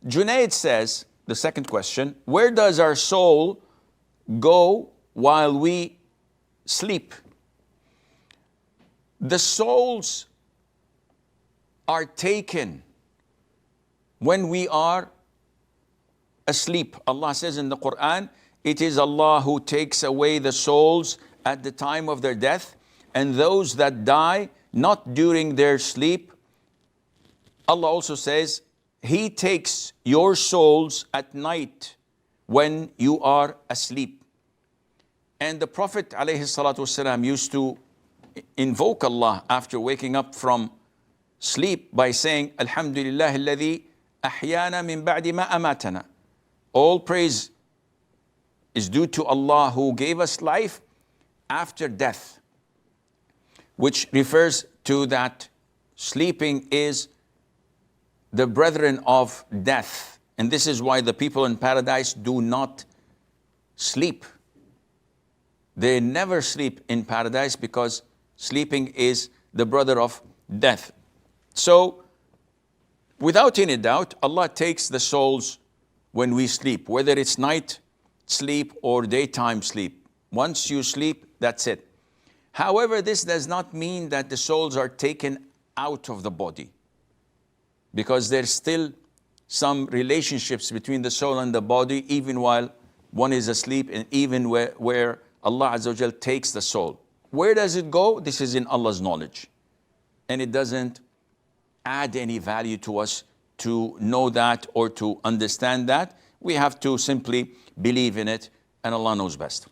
Junaid says, the second question, where does our soul go while we sleep? The souls are taken when we are asleep. Allah says in the Quran, it is Allah who takes away the souls at the time of their death, and those that die not during their sleep. Allah also says, He takes your souls at night when you are asleep. And the Prophet ﷺ used to invoke Allah after waking up from sleep by saying, Alhamdulillah alladhi ahyana min ba'di ma amatana. All praise is due to Allah who gave us life after death, which refers to that sleeping is the brethren of death. And this is why the people in paradise do not sleep. They never sleep in paradise because sleeping is the brother of death. So, without any doubt, Allah takes the souls when we sleep, whether it's night sleep or daytime sleep. Once you sleep, that's it. However, this does not mean that the souls are taken out of the body, because there's still some relationships between the soul and the body, even while one is asleep, and even where Allah Azza wa Jal takes the soul. Where does it go? This is in Allah's knowledge. And it doesn't add any value to us to know that or to understand that. We have to simply believe in it, and Allah knows best.